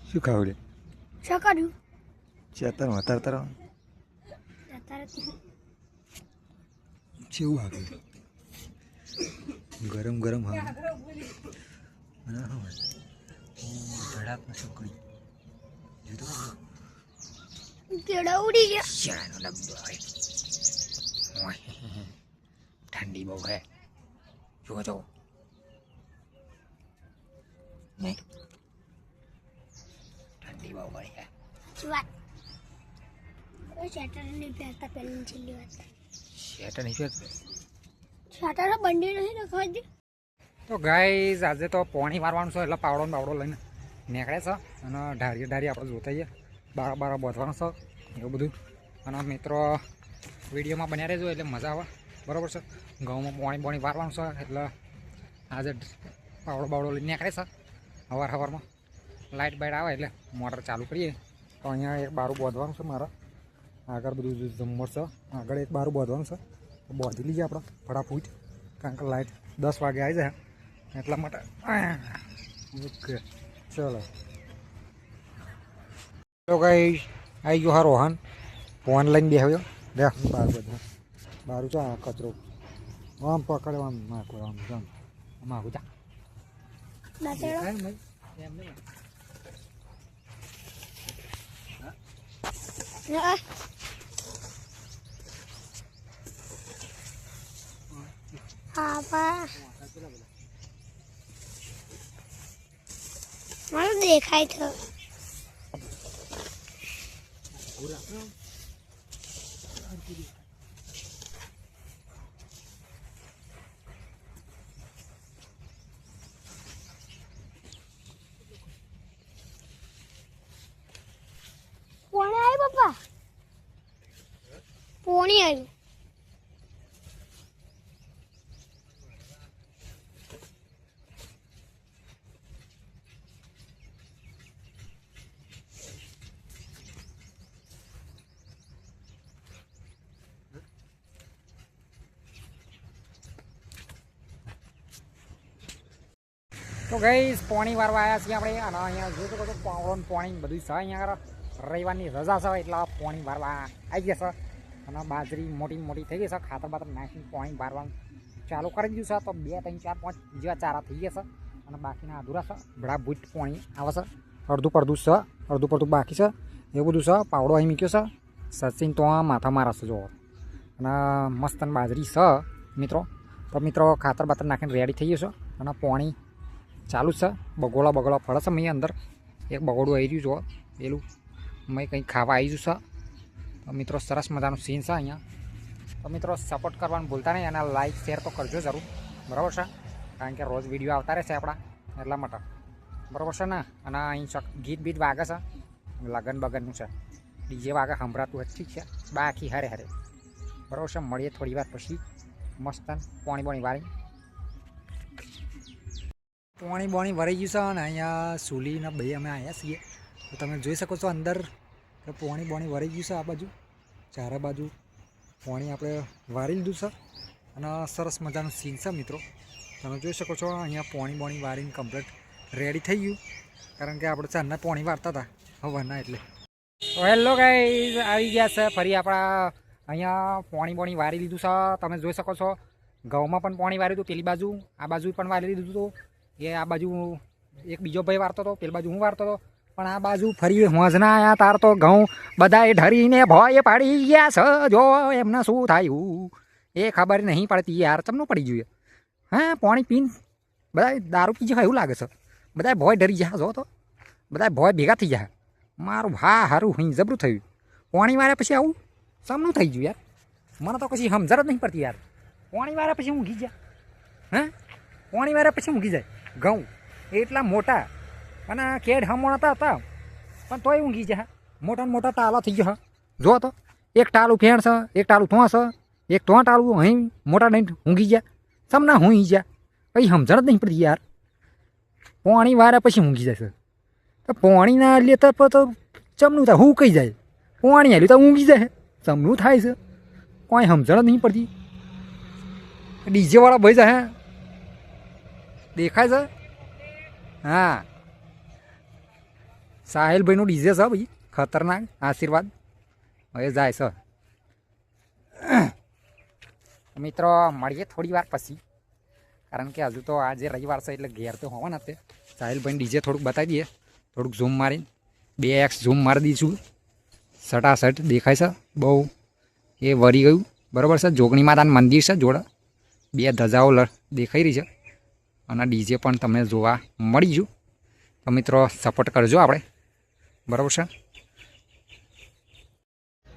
શું ખાવું લે શું કર્યું ચેતર અત્યારે કેવું આવ્યું ગરમ ગરમ હા અને ધડાકમાં છોકરી કેળા ઉડી ગયા ચાનો ડબ્બો ઠંડી બહુ હે જુઓ તો ઠંડી બહુ પડી હે વાત કોઈ શેટર નહીં પહેરતા પહેલી છેલ્લી વાત શેટર નહીં પહેરતો શેટર બંડી નહીં રખવા દે તો ગાઈઝ આજે તો પોણી મારવાનું છે એટલે પાવડો ને બાવડો લઈને નીકળે છે અને ઢાળી આપણે જોતા જઈએ બાર બોધવાનું છે એવું બધું અને મિત્રો વિડીયોમાં બન્યા રહેજો એટલે મજા આવે બરાબર છે ઘઉંમાં પોણી વારવાનું છે એટલે આજે પાવડો બાવડો લઈને નીકળે છે સવારમાં લાઇટ બાઇટ આવે એટલે મોટર ચાલુ કરીએ તો અહીંયા એક બારું બોધવાનું છે મારે આગળ બધું જમવાનું છે આગળ એક બારું બોધવાનું છે બોધી લઈએ આપણે ફટાફટ કારણ કે લાઇટ 10 વાગે આવી જાય એટલા માટે ઓકે ચલો તો કઈ આવી ગયો હા રોહન ફોન લઈને બેહ્યો દેખ બાર બધા બારું ચા કચરો આમ પકડે આમ નાખો આમ આમ આખું ચા હા પા મને દેખાય છે પોણી આવી પપ્પા પોણી આવી તો ગઈ પોણી વારવા આવ્યા છીએ આપણે અને અહીંયા જોઈ શકો છો પાવડો પોણી બધું છે અહીંયા રવિવારની રજા છે એટલે પોણી વારવા આવી ગયા છે અને બાજરી મોટી મોટી થઈ ગઈ છે ખાતર બાતર નાખીને પોણી વારવાનું ચાલુ કરી દીધું છે તો 2 3 4 5 જેવા ચારા થઈ ગયા છે અને બાકીના અધૂરા છે બડા બૂટ પોણી આવે છે અડધું પડધું છે અડધું પડધું બાકી છે એવું બધું છે પાવડો અહીં મૂક્યો છે સચિન તો આ માથા મારા છે જો અને મસ્ત બાજરી છે મિત્રો તો મિત્રો ખાતર બાતર નાખીને રેડી થઈ ગયું છે અને પોણી ચાલુ છે બગોળા ફળે છે મેં અંદર એક બગોળું આવી રહ્યું જો પેલું મેં કંઈક ખાવા આવી ગયું છે તો મિત્રો સરસ મજાનું સીન છે અહીંયા તો મિત્રો સપોર્ટ કરવાનું ભૂલતા નહીં અને લાઈક શેર તો કરજો જરૂર બરાબર છે કારણ કે રોજ વિડીયો આવતા રહેશે આપણા એટલા માટે બરાબર છે ને અને અહીં ગીત બીત વાગે છે લગન બગનનું છે ડીજે વાગે સંભળાતું હોય ઠીક છે બાકી હારે હારે બરાબર છે મળીએ થોડી વાર પછી મસ્ત પોણી વાળી પોણી ભરાઈ ગયું છે અને અહીંયા સુલીના ભાઈ અમે આવ્યા છીએ તો તમે જોઈ શકો છો અંદર કે પોણી ભરાઈ ગયું છે આ બાજુ ચારે બાજુ પોણી આપણે વારી લીધું છે અને સરસ મજાનું સીન છે મિત્રો તમે જોઈ શકો છો અહીંયા પોણી વારીને કમ્પ્લીટ રેડી થઈ ગયું કારણ કે આપણે ચારના પોણી વારતા હતા હવાના એટલે તો હેલો ગાઈઝ આવી ગયા છે ફરી આપણા અહીંયા પોણી વારી લીધું છે તમે જોઈ શકો છો ઘઉંમાં પણ પોણી વાર્યું હતું પેલી બાજુ આ બાજુ પણ વારી લીધું હતું એ આ બાજુ એક બીજો ભાઈ વારતો હતો પેલી બાજુ હું વારતો હતો પણ આ બાજુ ફરી હોંજના આવ્યા તાર તો ઘઉં બધાએ ઢરીને ભોય પાડી ગયા છે જો એમને શું થયું એ ખબર નહીં પડતી યાર ચમનું પડી ગયું હા પાણી પીને બધા દારૂ પી જાય એવું લાગે છે બધા ભોય ડરી જાય જો તો બધા ભોય ભેગા થઈ જાય મારું હા હારું અહીં જબરું થયું પાણી વાળ્યા પછી આવું ચમનું થઈ ગયું યાર મને તો કશી સમજણ જ નહીં પડતી યાર પાણી વાળ્યા પછી ઊંઘી જાય હા પાણી વાળ્યા પછી ઊંઘી જાય ઘઉં એટલા મોટા અને કેડ હમણાં હતા પણ તોય ઊંઘી જાય મોટા મોટા ટાલા થઈ ગયા જો તો એક ટાલું ફેણ છે એક ટાલું તો છે એક તો ટાલું અહીં મોટા નહીં ઊંઘી ગયા સમના ઊંઘી ગયા કંઈ સમજણ જ નહીં પડતી યાર પાણી વાળ્યા પછી ઊંઘી જાય છે તો પાણી ના લેતા તો ચમનું થાય હું કઈ જાય પાણી આલ્યું તો ઊંઘી જાય ચમનું થાય છે કોઈ સમજણ જ નહીં પડતી ડીજે વાળા ભાઈ જાય દેખાય છે હા સાહિલભાઈનું ડીજે છે ભાઈ ખતરનાક આશીર્વાદ હવે જાય છે મિત્રો મળીએ થોડી વાર પછી કારણ કે હજુ તો આજે રવિવાર છે એટલે ઘેર તો હોવાના તે સાહિલભાઈને ડીજે થોડુંક બતાવી દઈએ થોડુંક ઝૂમ મારીને 2x ઝૂમ મારી દઈશું સટાસટ દેખાય છે બહુ એ વરી ગયું બરાબર છે જોગણી માતાનું મંદિર છે જોડે 2 ધજાઓ દેખાઈ રહી છે અને ડીજે પણ તમને જોવા મળીશું તો મિત્રો સપોર્ટ કરજો આપણે બરાબર છે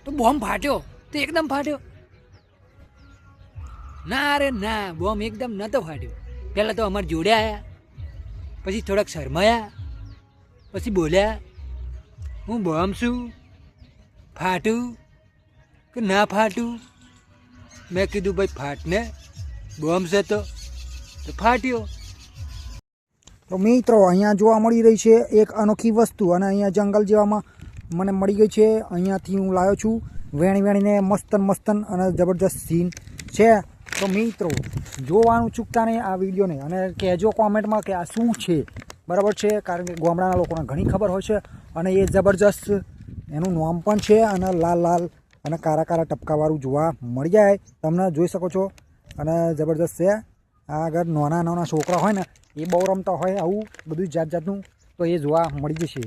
તો બોમ્બ ફાટ્યો તો એકદમ ફાટ્યો ના રે ના બોમ્બ એકદમ નતો ફાટ્યો પહેલાં તો અમારે જોડે આવ્યા પછી થોડાક શરમાયા પછી બોલ્યા હું બોમ્બ છું ફાટું કે ના ફાટું મેં કીધું ભાઈ ફાટને બોમ્બ છે તો ફાટ્યો તો મિત્રો અહીંયા જોવા મળી રહી છે એક અનોખી વસ્તુ અને અહીંયા જંગલ જેવામાં મને મળી ગઈ છે અહીંયાથી હું લાવ્યો છું વેણીને મસ્તન અને જબરજસ્ત સીન છે તો મિત્રો જોવાનું ચૂકતા નહીં આ વિડીયોને અને કહેજો કોમેન્ટમાં કે આ શું છે બરાબર છે કારણ કે ગામડાના લોકોને ઘણી ખબર હોય છે અને એ જબરજસ્ત એનું નામ પણ છે અને લાલ અને કારા ટપકાવાળું જોવા મળી જાય તમને જોઈ શકો છો અને જબરજસ્ત છે આ આગળ નાના છોકરા હોય ને એ બહુ રમતા હોય આવું બધું જાતનું તો એ જોવા મળી જશે